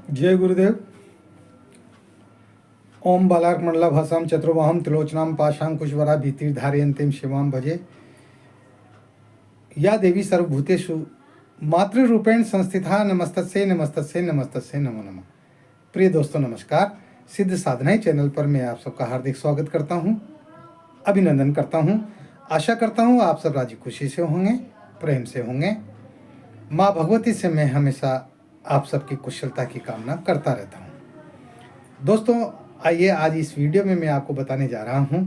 जय गुरुदेव। ओम बालार्कमंडला भाषाम चतुर्बाहम त्रिलोचनाम पाशांकुशवरा भीतिर्धारयन्तीम शिवाम भजे। या देवी सर्वभूतेषु मातृरूपेण संस्थिता नमस्तस्यै नमस्तस्यै नमस्तस्यै नमो नमः। प्रिय दोस्तों नमस्कार। सिद्ध साधनाएं चैनल पर मैं आप सबका हार्दिक स्वागत करता हूं, अभिनंदन करता हूं। आशा करता हूं आप सब राजी खुशी से होंगे, प्रेम से होंगे। माँ भगवती से मैं हमेशा आप सबकी कुशलता की कामना करता रहता हूं। दोस्तों आइए आज इस वीडियो में मैं आपको बताने जा रहा हूं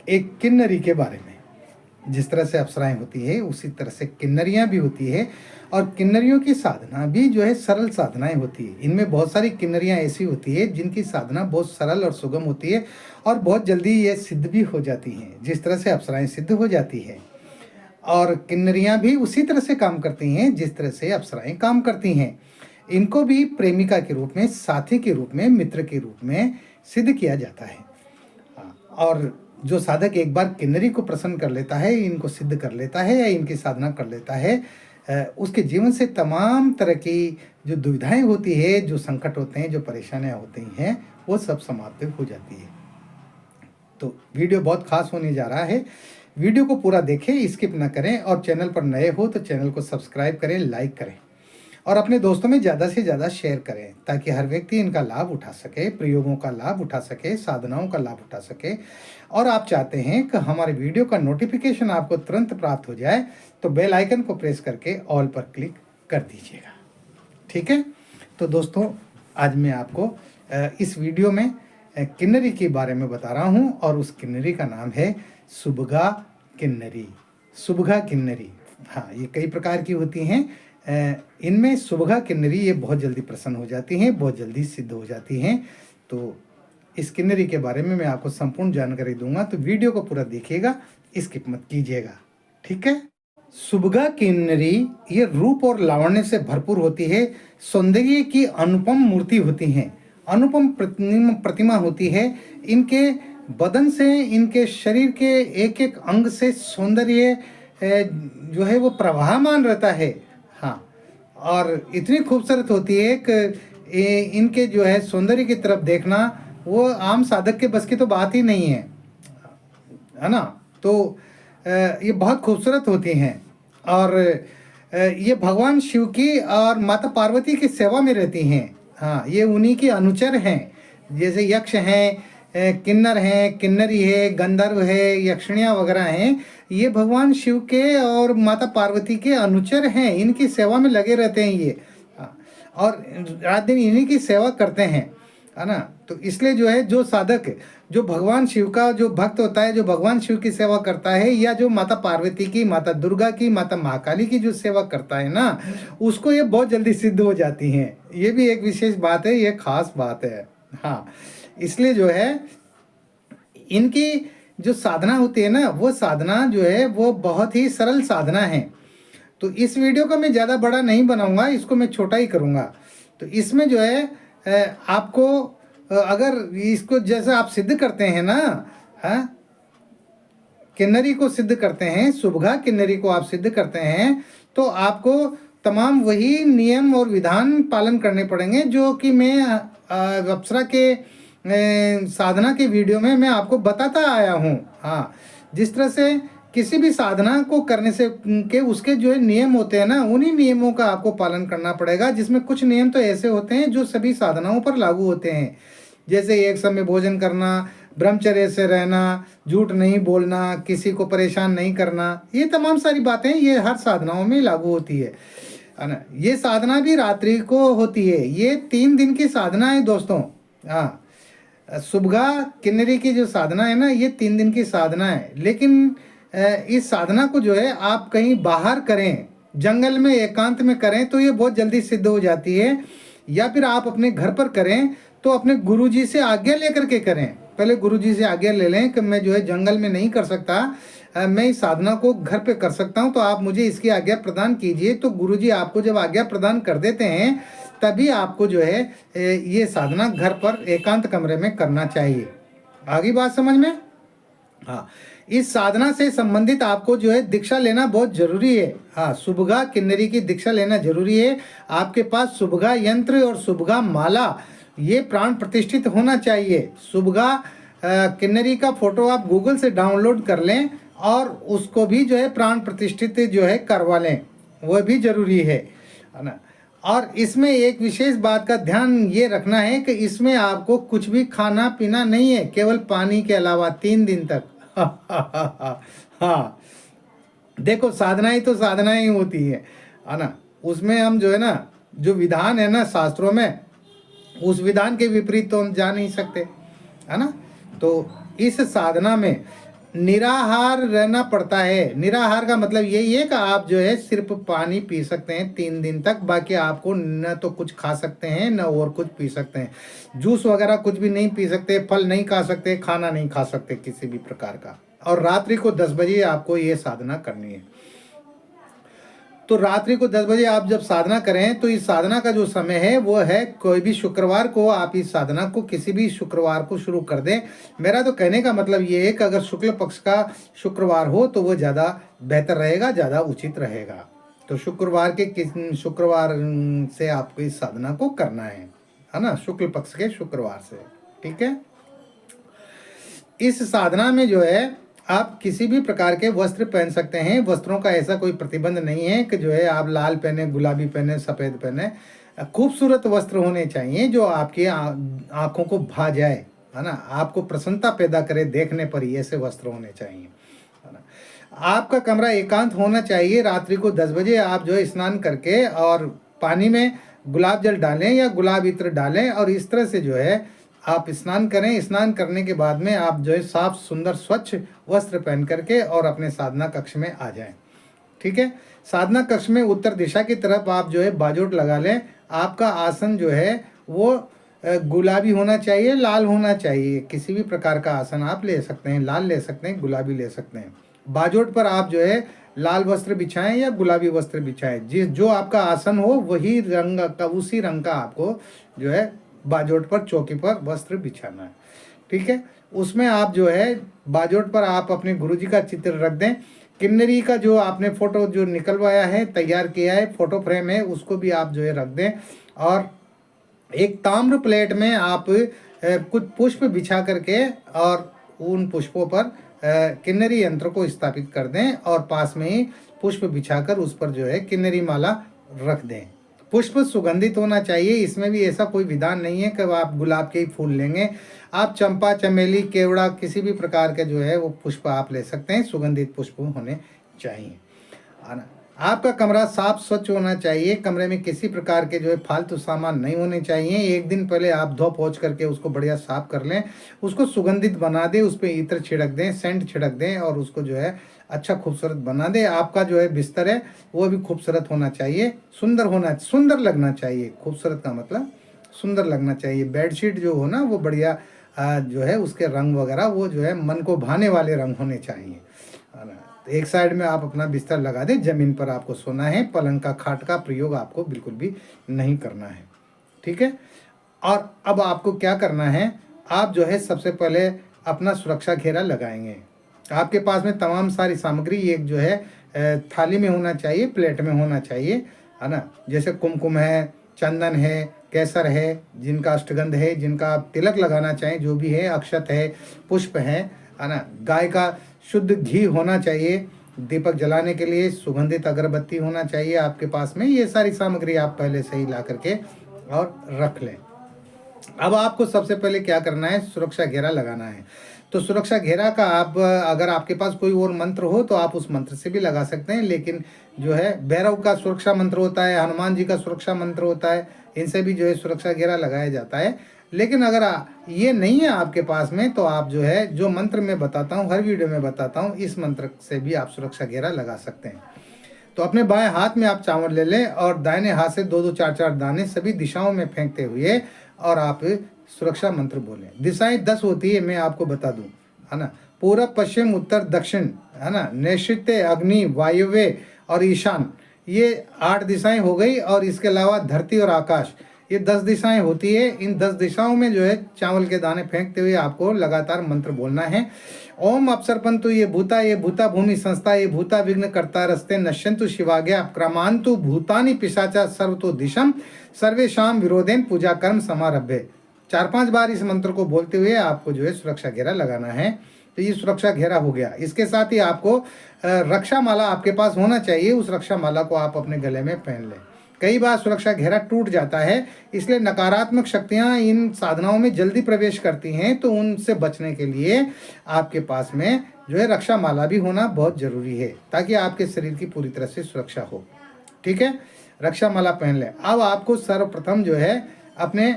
एक किन्नरी के बारे में। जिस तरह से अप्सराएं होती है उसी तरह से किन्नरियां भी होती है, और किन्नरियों की साधना भी जो है सरल साधनाएं होती है। इनमें बहुत सारी किन्नरियां ऐसी होती है जिनकी साधना बहुत सरल और सुगम होती है और बहुत जल्दी ये सिद्ध भी हो जाती हैं। जिस तरह से अप्सराएं सिद्ध हो जाती है और किन्नरियां भी उसी तरह से काम करती हैं जिस तरह से अप्सराएं काम करती हैं। इनको भी प्रेमिका के रूप में, साथी के रूप में, मित्र के रूप में सिद्ध किया जाता है। और जो साधक एक बार किन्नरी को प्रसन्न कर लेता है, इनको सिद्ध कर लेता है या इनकी साधना कर लेता है, उसके जीवन से तमाम तरह की जो दुविधाएं होती है, जो संकट होते हैं, जो परेशानियां होती हैं, वो सब समाप्त हो जाती है। तो वीडियो बहुत खास होने जा रहा है। वीडियो को पूरा देखें, स्किप ना करें, और चैनल पर नए हो तो चैनल को सब्सक्राइब करें, लाइक करें और अपने दोस्तों में ज़्यादा से ज़्यादा शेयर करें ताकि हर व्यक्ति इनका लाभ उठा सके, प्रयोगों का लाभ उठा सके, साधनाओं का लाभ उठा सके। और आप चाहते हैं कि हमारे वीडियो का नोटिफिकेशन आपको तुरंत प्राप्त हो जाए तो बेल आइकन को प्रेस करके ऑल पर क्लिक कर दीजिएगा। ठीक है। तो दोस्तों आज मैं आपको इस वीडियो में किन्नरी के बारे में बता रहा हूँ, और उस किन्नरी का नाम है सुबगा किन्नरी। सुबगा किन्नरी, हाँ, ये कई प्रकार की होती हैं। इनमें सुबगा किन्नरी ये बहुत जल्दी प्रसन्न हो जाती हैं, बहुत जल्दी सिद्ध हो जाती हैं। तो इस किन्नरी के बारे में मैं आपको संपूर्ण जानकारी दूंगा, तो वीडियो को पूरा देखिएगा, स्किप मत कीजिएगा। ठीक है। सुबगा किन्नरी ये रूप और लावण्य से भरपूर होती है, सौंदर्य की अनुपम मूर्ति होती हैं, अनुपम प्रतिमा होती है। इनके बदन से, इनके शरीर के एक एक अंग से सौंदर्य जो है वो प्रवाहमान रहता है। हाँ, और इतनी खूबसूरत होती है कि इनके जो है सौंदर्य की तरफ देखना वो आम साधक के बस की तो बात ही नहीं है ना। तो ये बहुत खूबसूरत होती हैं, और ये भगवान शिव की और माता पार्वती की सेवा में रहती हैं। हाँ, ये उन्हीं के अनुचर हैं। जैसे यक्ष हैं, किन्नर हैं, किन्नरी है, गंधर्व है, यक्षिणियाँ वगैरह हैं, ये भगवान शिव के और माता पार्वती के अनुचर हैं। इनकी सेवा में लगे रहते हैं ये, और रात दिन इन्हीं की सेवा करते हैं, है ना। तो इसलिए जो है, जो साधक, जो भगवान शिव का जो भक्त होता है, जो भगवान शिव की सेवा करता है, या जो माता पार्वती की, माता दुर्गा की, माता महाकाली की जो सेवा करता है ना, उसको ये बहुत जल्दी सिद्ध हो जाती हैं। ये भी एक विशेष बात है, ये खास बात है। हाँ, इसलिए जो है इनकी जो साधना होती है ना, वो साधना जो है वो बहुत ही सरल साधना है। तो इस वीडियो को मैं ज़्यादा बड़ा नहीं बनाऊंगा, इसको मैं छोटा ही करूंगा। तो इसमें जो है आपको अगर इसको जैसे आप सिद्ध करते हैं ना, हाँ, किन्नरी को सिद्ध करते हैं, सुबगा किन्नरी को आप सिद्ध करते हैं, तो आपको तमाम वही नियम और विधान पालन करने पड़ेंगे जो कि मैं अप्सरा के साधना के वीडियो में मैं आपको बताता आया हूँ। हाँ, जिस तरह से किसी भी साधना को करने से के उसके जो है नियम होते हैं ना, उन्हीं नियमों का आपको पालन करना पड़ेगा। जिसमें कुछ नियम तो ऐसे होते हैं जो सभी साधनाओं पर लागू होते हैं, जैसे एक समय भोजन करना, ब्रह्मचर्य से रहना, झूठ नहीं बोलना, किसी को परेशान नहीं करना, ये तमाम सारी बातें ये हर साधनाओं में लागू होती है ना। ये साधना भी रात्रि को होती है। ये 3 दिन की साधना है दोस्तों। हाँ, सुबगा किन्नरी की जो साधना है ना, ये 3 दिन की साधना है। लेकिन इस साधना को जो है आप कहीं बाहर करें, जंगल में एकांत में करें तो ये बहुत जल्दी सिद्ध हो जाती है, या फिर आप अपने घर पर करें तो अपने गुरुजी से आज्ञा लेकर के करें। पहले गुरुजी से आज्ञा ले लें कि मैं जो है जंगल में नहीं कर सकता, मैं इस साधना को घर पे कर सकता हूँ, तो आप मुझे इसकी आज्ञा प्रदान कीजिए। तो गुरुजी आपको जब आज्ञा प्रदान कर देते हैं तभी आपको जो है ये साधना घर पर एकांत कमरे में करना चाहिए। आगे बात समझ में? हाँ, इस साधना से संबंधित आपको जो है दीक्षा लेना बहुत जरूरी है। हाँ, सुबगा किन्नरी की दीक्षा लेना जरूरी है। आपके पास सुबगा यंत्र और सुबगा माला ये प्राण प्रतिष्ठित होना चाहिए। सुबगा किन्नरी का फोटो आप गूगल से डाउनलोड कर लें और उसको भी जो है प्राण प्रतिष्ठित जो है करवा लें, वह भी जरूरी है ना। और इसमें एक विशेष बात का ध्यान ये रखना है कि इसमें आपको कुछ भी खाना पीना नहीं है, केवल पानी के अलावा 3 दिन तक। हाँ, देखो साधना ही तो साधना ही होती है ना। उसमें हम जो है ना, जो विधान है ना शास्त्रों में, उस विधान के विपरीत तो हम जा नहीं सकते, है ना। तो इस साधना में निराहार रहना पड़ता है। निराहार का मतलब यही है कि आप जो है सिर्फ पानी पी सकते हैं 3 दिन तक, बाकी आपको न तो कुछ खा सकते हैं न और कुछ पी सकते हैं। जूस वगैरह कुछ भी नहीं पी सकते, फल नहीं खा सकते, खाना नहीं खा सकते किसी भी प्रकार का। और रात्रि को 10 बजे आपको ये साधना करनी है। तो रात्रि को 10 बजे आप जब साधना करें तो इस साधना का जो समय है वो है कोई भी शुक्रवार को, आप इस साधना को किसी भी शुक्रवार को शुरू कर दें। मेरा तो कहने का मतलब ये है कि अगर शुक्ल पक्ष का शुक्रवार हो तो वो ज़्यादा बेहतर रहेगा, ज़्यादा उचित रहेगा। तो शुक्रवार से आपको इस साधना को करना है ना, शुक्ल पक्ष के शुक्रवार से। ठीक है। इस साधना में जो है आप किसी भी प्रकार के वस्त्र पहन सकते हैं। वस्त्रों का ऐसा कोई प्रतिबंध नहीं है कि जो है आप लाल पहने, गुलाबी पहने, सफ़ेद पहने। खूबसूरत वस्त्र होने चाहिए जो आपकी आँखों को भा जाए, है ना, आपको प्रसन्नता पैदा करे देखने पर ही, ऐसे वस्त्र होने चाहिए, है ना। आपका कमरा एकांत होना चाहिए। रात्रि को 10 बजे आप जो है स्नान करके और पानी में गुलाब जल डालें या गुलाब इत्र डालें और इस तरह से जो है आप स्नान करें। स्नान करने के बाद में आप जो है साफ सुंदर स्वच्छ वस्त्र पहन करके और अपने साधना कक्ष में आ जाएं। ठीक है। साधना कक्ष में उत्तर दिशा की तरफ आप जो है बाजोट लगा लें। आपका आसन जो है वो गुलाबी होना चाहिए, लाल होना चाहिए। किसी भी प्रकार का आसन आप ले सकते हैं, लाल ले सकते हैं, गुलाबी ले सकते हैं। बाजोट पर आप जो है लाल वस्त्र बिछाएं या गुलाबी वस्त्र बिछाएं। जो आपका आसन हो वही रंग का, उसी रंग का आपको जो है बाजोट पर, चौकी पर वस्त्र बिछाना है। ठीक है। उसमें आप जो है बाजोट पर आप अपने गुरुजी का चित्र रख दें। किन्नरी का जो आपने फोटो जो निकलवाया है, तैयार किया है, फोटो फ्रेम है, उसको भी आप जो है रख दें। और एक ताम्र प्लेट में आप कुछ पुष्प बिछा करके और उन पुष्पों पर किन्नरी यंत्र को स्थापित कर दें और पास में ही पुष्प बिछाकर उस पर जो है किन्नरी माला रख दें। पुष्प सुगंधित होना चाहिए। इसमें भी ऐसा कोई विधान नहीं है कि आप गुलाब के ही फूल लेंगे। आप चंपा, चमेली, केवड़ा, किसी भी प्रकार के जो है वो पुष्प आप ले सकते हैं। सुगंधित पुष्प होने चाहिए, है ना। आपका कमरा साफ स्वच्छ होना चाहिए। कमरे में किसी प्रकार के जो है फालतू सामान नहीं होने चाहिए। एक दिन पहले आप धो पोंछ करके उसको बढ़िया साफ कर लें, उसको सुगंधित बना दें, उस पर इत्र छिड़क दें, सेंट छिड़क दें और उसको जो है अच्छा खूबसूरत बना दे। आपका जो है बिस्तर है वो भी खूबसूरत होना चाहिए, सुंदर लगना चाहिए। खूबसूरत का मतलब सुंदर लगना चाहिए। बेडशीट जो हो ना वो बढ़िया जो है उसके रंग वगैरह वो जो है मन को भाने वाले रंग होने चाहिए, है ना। तो एक साइड में आप अपना बिस्तर लगा दें, जमीन पर आपको सोना है। पलंग का, खाट का प्रयोग आपको बिल्कुल भी नहीं करना है। ठीक है। और अब आपको क्या करना है, आप जो है सबसे पहले अपना सुरक्षा घेरा लगाएंगे। आपके पास में तमाम सारी सामग्री एक जो है थाली में होना चाहिए, प्लेट में होना चाहिए, है ना। जैसे कुमकुम है, चंदन है, केसर है, जिनका अष्टगंध है, जिनका आप तिलक लगाना चाहें, जो भी है, अक्षत है, पुष्प है ना। गाय का शुद्ध घी होना चाहिए दीपक जलाने के लिए। सुगंधित अगरबत्ती होना चाहिए आपके पास में। ये सारी सामग्री आप पहले से ही ला करके और रख लें। अब आपको सबसे पहले क्या करना है, सुरक्षा घेरा लगाना है। तो सुरक्षा घेरा का आप, अगर आपके पास कोई और मंत्र हो तो आप उस मंत्र से भी लगा सकते हैं, लेकिन जो है भैरव का सुरक्षा मंत्र होता है, हनुमान जी का सुरक्षा मंत्र होता है, इनसे भी जो है सुरक्षा घेरा लगाया जाता है। लेकिन अगर ये नहीं है आपके पास में तो आप जो है जो मंत्र मैं बताता हूँ, हर वीडियो में बताता हूँ, इस मंत्र से भी आप सुरक्षा घेरा लगा सकते हैं। तो अपने बाएं हाथ में आप चावल ले लें और दाहिने हाथ से 2-2, 4-4 दाने सभी दिशाओं में फेंकते हुए और आप सुरक्षा मंत्र बोलें। दिशाएं 10 होती है, मैं आपको बता दूं, है ना। पूर्व, पश्चिम, उत्तर, दक्षिण, है ना, नैऋत्य, अग्नि, वायव्य और ईशान, ये 8 दिशाएं हो गई। और इसके अलावा धरती और आकाश, ये 10 दिशाएं होती है। इन 10 दिशाओं में जो है चावल के दाने फेंकते हुए आपको लगातार मंत्र बोलना है। ओम अपसर्पन्तु ये भूता भूमि संस्था ये भूता विघ्न कर्ता रस्ते नश्यन्तु शिवाज्ञा क्रमांतु भूतानि पिशाचा सर्वतो दिशम सर्वेशाम विरोधेन पूजा कर्म समारभ्य। 4-5 बार इस मंत्र को बोलते हुए आपको जो है सुरक्षा घेरा लगाना है। तो ये सुरक्षा घेरा हो गया। इसके साथ ही आपको रक्षा माला आपके पास होना चाहिए। उस रक्षा माला को आप अपने गले में पहन लें। कई बार सुरक्षा घेरा टूट जाता है, इसलिए नकारात्मक शक्तियां इन साधनाओं में जल्दी प्रवेश करती हैं। तो उनसे बचने के लिए आपके पास में जो है रक्षा माला भी होना बहुत जरूरी है, ताकि आपके शरीर की पूरी तरह से सुरक्षा हो। ठीक है, रक्षा माला पहन लें। अब आपको सर्वप्रथम जो है अपने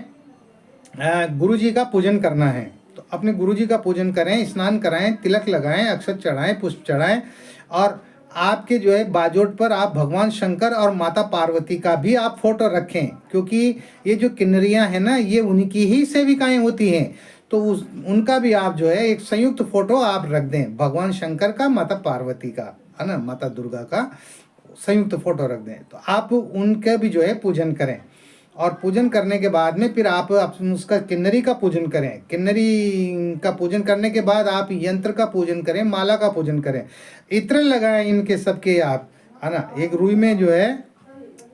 गुरु जी का पूजन करना है। तो अपने गुरु जी का पूजन करें, स्नान कराएं, तिलक लगाएं, अक्षत चढ़ाएं, पुष्प चढ़ाएं और आपके जो है बाजोट पर आप भगवान शंकर और माता पार्वती का भी आप फोटो रखें, क्योंकि ये जो किन्नरियां हैं ना, ये उनकी ही सेविकाएं होती हैं। तो उनका भी आप जो है एक संयुक्त फोटो आप रख दें, भगवान शंकर का, माता पार्वती का, है ना, माता दुर्गा का संयुक्त फोटो रख दें। तो आप उनका भी जो है पूजन करें। और पूजन करने के बाद में फिर आप उसका किन्नरी का पूजन करें। किन्नरी का पूजन करने के बाद आप यंत्र का पूजन करें, माला का पूजन करें, इत्र लगाएं इनके सबके आप, है ना। एक रुई में जो है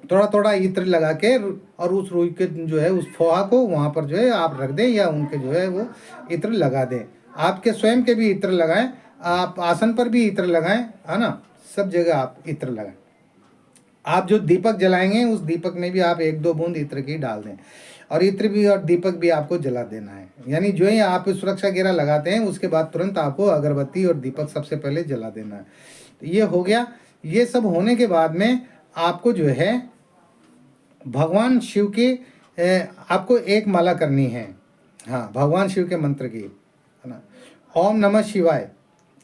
थोड़ा थोड़ा इत्र लगा के और उस रुई के जो है उस फोहा को वहाँ पर जो है आप रख दें, या उनके जो है वो इत्र लगा दें। आपके स्वयं के भी इत्र लगाएं, आप आसन पर भी इत्र लगाएं, है ना, सब जगह आप इत्र लगाएं। आप जो दीपक जलाएंगे उस दीपक में भी आप 1-2 बूंद इत्र की डाल दें, और इत्र भी और दीपक भी आपको जला देना है। यानी जो ही आप सुरक्षा घेरा लगाते हैं उसके बाद तुरंत आपको अगरबत्ती और दीपक सबसे पहले जला देना है। तो ये हो गया। ये सब होने के बाद में आपको जो है भगवान शिव की आपको एक माला करनी है। हाँ, भगवान शिव के मंत्र की, है ना, ओम नमः शिवाय,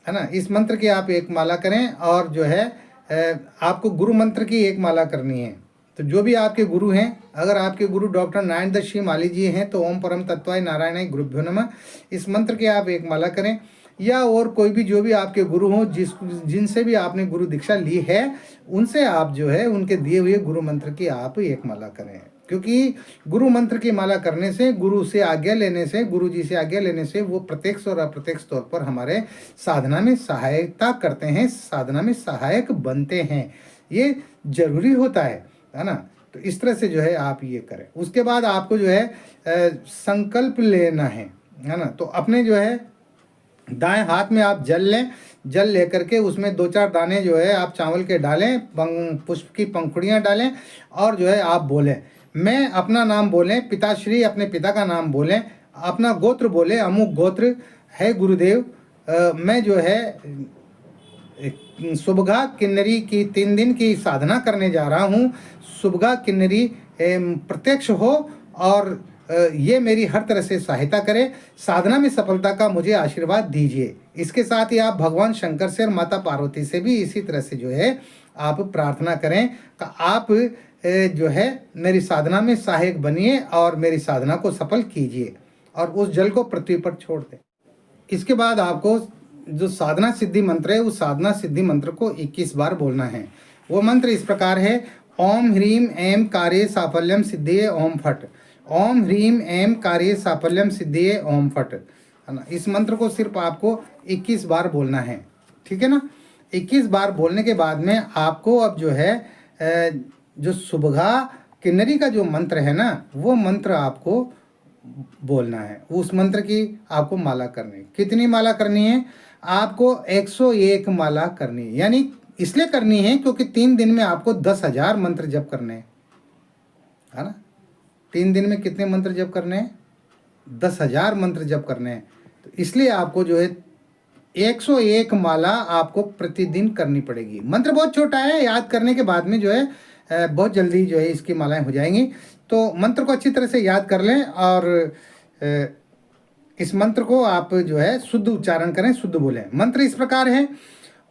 है ना, इस मंत्र की आप एक माला करें। और जो है आपको गुरु मंत्र की एक माला करनी है। तो जो भी आपके गुरु हैं, अगर आपके गुरु डॉक्टर नारायण दत्त श्री माली जी हैं तो ओम परम तत्वाय नारायणाय गुरुभ्यो नमः, इस मंत्र की आप एक माला करें। या और कोई भी जो भी आपके गुरु हों, जिनसे भी आपने गुरु दीक्षा ली है, उनसे आप जो है उनके दिए हुए गुरु मंत्र की आप एक माला करें। क्योंकि गुरु मंत्र की माला करने से, गुरु से आज्ञा लेने से, गुरु जी से आज्ञा लेने से वो प्रत्यक्ष और अप्रत्यक्ष तौर पर हमारे साधना में सहायता करते हैं, साधना में सहायक बनते हैं। ये जरूरी होता है ना। तो इस तरह से जो है आप ये करें। उसके बाद आपको जो है संकल्प लेना है ना। तो अपने जो है दाएं हाथ में आप जल लें। जल लेकर के उसमें 2-4 दाने जो है आप चावल के डालें, पुष्प की पंखुड़ियाँ डालें, और जो है आप बोलें, मैं अपना नाम बोलें, पिताश्री अपने पिता का नाम बोलें, अपना गोत्र बोले, अमुक गोत्र है गुरुदेव, मैं जो है सुबगा किन्नरी की 3 दिन की साधना करने जा रहा हूँ। सुबगा किन्नरी प्रत्यक्ष हो और ये मेरी हर तरह से सहायता करे, साधना में सफलता का मुझे आशीर्वाद दीजिए। इसके साथ ही आप भगवान शंकर से और माता पार्वती से भी इसी तरह से जो है आप प्रार्थना करें कि आप जो है मेरी साधना में सहायक बनिए और मेरी साधना को सफल कीजिए, और उस जल को पृथ्वी पर छोड़ दें। इसके बाद आपको जो साधना सिद्धि मंत्र है, उस साधना सिद्धि मंत्र को 21 बार बोलना है। वो मंत्र इस प्रकार है, ओम ह्रीम ऐं कार्ये साफल्यम सिद्धिये ओम फट। ओम ह्रीम ऐं कार्ये साफल्यम सिद्धिये ओम फट, है ना। इस मंत्र को सिर्फ आपको 21 बार बोलना है, ठीक है ना। 21 बार बोलने के बाद में आपको अब जो है जो सुबगा किन्नरी का जो मंत्र है ना, वो मंत्र आपको बोलना है। उस मंत्र की आपको माला करनी है। कितनी माला करनी है? आपको 101 माला करनी है। यानी इसलिए करनी है क्योंकि 3 दिन में आपको 10,000 मंत्र जप करने हैं, है ना। 3 दिन में कितने मंत्र जप करने हैं? 10,000 मंत्र जप करने हैं। तो इसलिए आपको जो है 101 माला आपको प्रतिदिन करनी पड़ेगी। मंत्र बहुत छोटा है, याद करने के बाद में जो है बहुत जल्दी जो है इसकी मालाएं हो जाएंगी। तो मंत्र को अच्छी तरह से याद कर लें, और इस मंत्र को आप जो है शुद्ध उच्चारण करें, शुद्ध बोलें। मंत्र इस प्रकार है,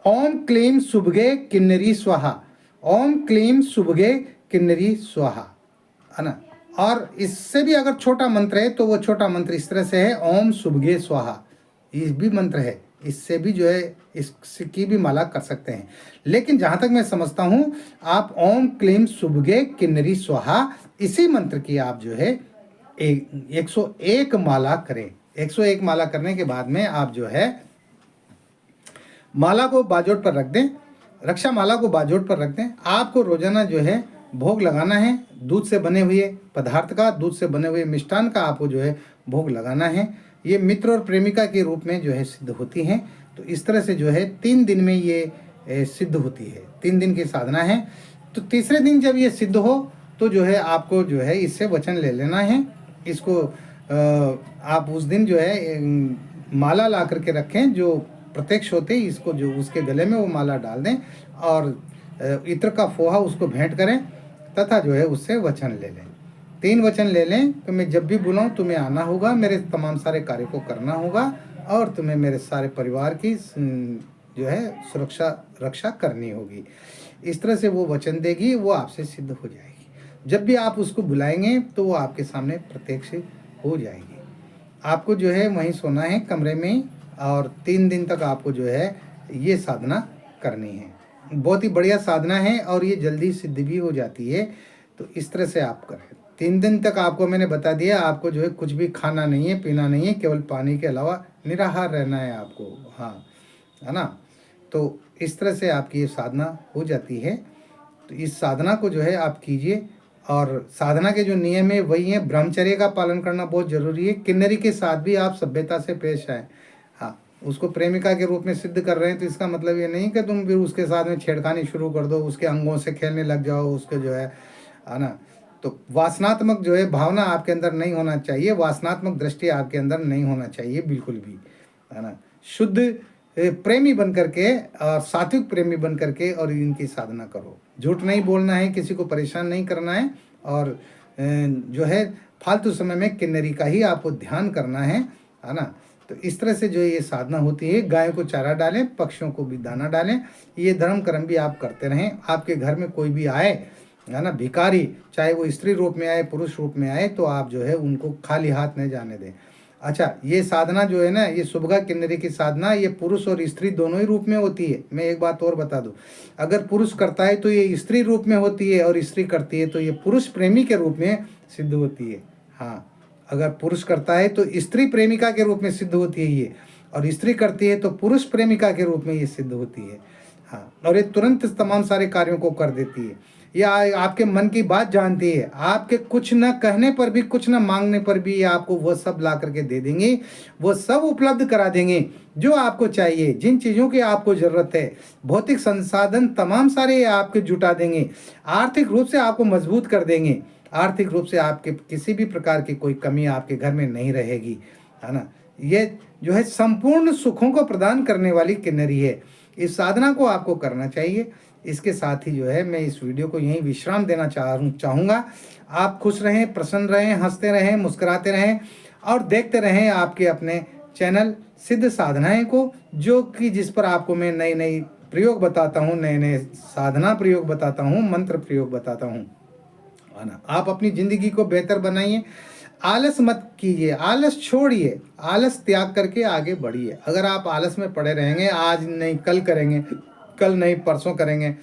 ओम क्लीम सुबगे किन्नरी स्वाहा। ओम क्लीम सुबगे किन्नरी स्वाहा, है ना। और इससे भी अगर छोटा मंत्र है तो वो छोटा मंत्र इस तरह से है, ओम सुबगे स्वाहा। ये भी मंत्र है, इससे भी जो है इसकी भी माला कर सकते हैं। लेकिन जहाँ तक मैं समझता हूँ, आप ओम क्लीम सुबगे किन्नरी स्वाहा इसी मंत्र की आप जो है 101 माला करें। 101 माला करने के बाद में आप जो है माला को बाजोट पर रख दें, रक्षा माला को बाजोट पर रख दें। आपको रोजाना जो है भोग लगाना है, दूध से बने हुए पदार्थ का, दूध से बने हुए मिष्ठान का आपको जो है भोग लगाना है। ये मित्र और प्रेमिका के रूप में जो है सिद्ध होती हैं। तो इस तरह से जो है 3 दिन में ये सिद्ध होती है। 3 दिन की साधना है। तो तीसरे दिन जब ये सिद्ध हो तो जो है आपको जो है इससे वचन ले लेना है। इसको आप उस दिन जो है माला ला करके रखें, जो प्रत्यक्ष होते ही इसको जो उसके गले में वो माला डाल दें और इत्र का फोहा उसको भेंट करें तथा जो है उससे वचन ले लें। 3 वचन ले लें कि मैं जब भी बुलाऊं तुम्हें आना होगा, मेरे तमाम सारे कार्य को करना होगा और तुम्हें मेरे सारे परिवार की जो है सुरक्षा रक्षा करनी होगी। इस तरह से वो वचन देगी, वो आपसे सिद्ध हो जाएगी। जब भी आप उसको बुलाएंगे तो वो आपके सामने प्रत्यक्ष हो जाएगी। आपको जो है वहीं सोना है कमरे में और 3 दिन तक आपको जो है ये साधना करनी है। बहुत ही बढ़िया साधना है और ये जल्दी सिद्ध भी हो जाती है। तो इस तरह से आप करें। 3 दिन तक आपको मैंने बता दिया, आपको जो है कुछ भी खाना नहीं है, पीना नहीं है, केवल पानी के अलावा निराहार रहना है आपको। हाँ, है ना। तो इस तरह से आपकी ये साधना हो जाती है। तो इस साधना को जो है आप कीजिए। और साधना के जो नियम है वही है, ब्रह्मचर्य का पालन करना बहुत जरूरी है। किन्नरी के साथ भी आप सभ्यता से पेश आए। हाँ, उसको प्रेमिका के रूप में सिद्ध कर रहे हैं तो इसका मतलब ये नहीं कि तुम फिर उसके साथ में छेड़खानी शुरू कर दो, उसके अंगों से खेलने लग जाओ, उसके जो है ना। तो वासनात्मक जो है भावना आपके अंदर नहीं होना चाहिए, वासनात्मक दृष्टि आपके अंदर नहीं होना चाहिए बिल्कुल भी, है ना। शुद्ध प्रेमी बन करके और सात्विक प्रेमी बन करके और इनकी साधना करो। झूठ नहीं बोलना है, किसी को परेशान नहीं करना है और जो है फालतू समय में किन्नरी का ही आपको ध्यान करना है ना। तो इस तरह से जो ये साधना होती है। गायों को चारा डालें, पक्षियों को भी दाना डालें। ये धर्म कर्म भी आप करते रहें। आपके घर में कोई भी आए, है ना, भिखारी, चाहे वो स्त्री रूप में आए पुरुष रूप में आए, तो आप जो है उनको खाली हाथ नहीं जाने दें। अच्छा, ये साधना जो है ना, ये सुबगा किन्नरी की साधना, ये पुरुष और स्त्री दोनों ही रूप में होती है। मैं एक बात और बता दूं, अगर पुरुष करता है तो ये स्त्री रूप में होती है और स्त्री करती है तो ये पुरुष प्रेमी के रूप में सिद्ध होती है। हाँ, अगर पुरुष करता है तो स्त्री प्रेमिका के रूप में सिद्ध होती है ये, और स्त्री करती है तो पुरुष प्रेमिका के रूप में ये सिद्ध होती है। हाँ, और ये तुरंत तमाम सारे कार्यों को कर देती है। या आपके मन की बात जानती है। आपके कुछ न कहने पर भी, कुछ न मांगने पर भी ये आपको वो सब ला करके दे देंगे, वो सब उपलब्ध करा देंगे जो आपको चाहिए। जिन चीज़ों की आपको ज़रूरत है, भौतिक संसाधन तमाम सारे आपके जुटा देंगे। आर्थिक रूप से आपको मजबूत कर देंगे। आर्थिक रूप से आपके किसी भी प्रकार की कोई कमी आपके घर में नहीं रहेगी, है ना। ये जो है संपूर्ण सुखों को प्रदान करने वाली किन्नरी है। इस साधना को आपको करना चाहिए। इसके साथ ही जो है मैं इस वीडियो को यहीं विश्राम देना चाहूँगा। आप खुश रहें, प्रसन्न रहें, हंसते रहें, मुस्कुराते रहें और देखते रहें आपके अपने चैनल सिद्ध साधनाएं को, जो कि जिस पर आपको मैं नई नई प्रयोग बताता हूँ, नए नए साधना प्रयोग बताता हूँ, मंत्र प्रयोग बताता हूँ, है ना। आप अपनी ज़िंदगी को बेहतर बनाइए। आलस मत कीजिए, आलस छोड़िए, आलस त्याग करके आगे बढ़िए। अगर आप आलस में पड़े रहेंगे, आज नहीं कल करेंगे, कल नहीं परसों करेंगे,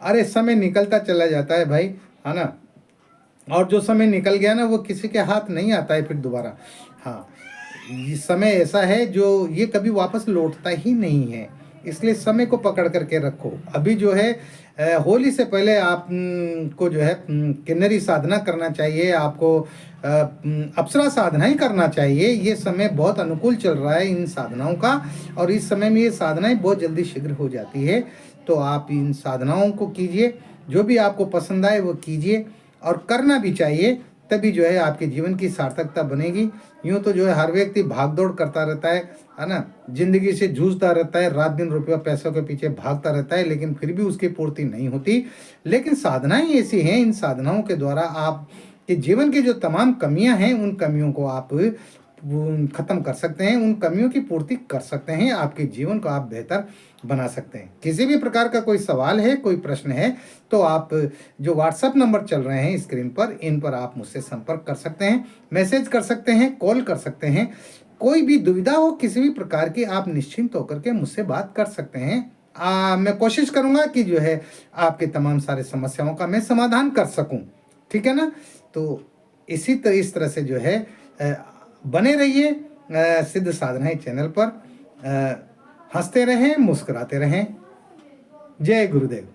अरे समय निकलता चला जाता है भाई, है ना। और जो समय निकल गया ना, वो किसी के हाथ नहीं आता है फिर दोबारा। हाँ, ये समय ऐसा है जो ये कभी वापस लौटता ही नहीं है। इसलिए समय को पकड़ करके रखो। अभी जो है होली से पहले आप को जो है किन्नरी साधना करना चाहिए। आपको अप्सरा साधना ही करना चाहिए। ये समय बहुत अनुकूल चल रहा है इन साधनाओं का, और इस समय में ये साधनाएं बहुत जल्दी शीघ्र हो जाती है। तो आप इन साधनाओं को कीजिए, जो भी आपको पसंद आए वो कीजिए, और करना भी चाहिए। तभी जो है आपके जीवन की सार्थकता बनेगी। यूँ तो जो है हर व्यक्ति भाग दौड़ करता रहता है ना, जिंदगी से जूझता रहता है, रात दिन रुपया पैसों के पीछे भागता रहता है, लेकिन फिर भी उसकी पूर्ति नहीं होती। लेकिन साधनाएं ऐसी हैं, इन साधनाओं के द्वारा आप के जीवन की जो तमाम कमियां हैं, उन कमियों को आप खत्म कर सकते हैं, उन कमियों की पूर्ति कर सकते हैं, आपके जीवन को आप बेहतर बना सकते हैं। किसी भी प्रकार का कोई सवाल है, कोई प्रश्न है, तो आप जो व्हाट्सएप नंबर चल रहे हैं स्क्रीन पर, इन पर आप मुझसे संपर्क कर सकते हैं, मैसेज कर सकते हैं, कॉल कर सकते हैं। कोई भी दुविधा हो किसी भी प्रकार की, आप निश्चिंत होकर के मुझसे बात कर सकते हैं। मैं कोशिश करूंगा कि जो है आपके तमाम सारे समस्याओं का मैं समाधान कर सकूं, ठीक है ना। तो इस तरह से जो है बने रहिए सिद्ध साधनाएं चैनल पर। हंसते रहें, मुस्कुराते रहें। जय गुरुदेव।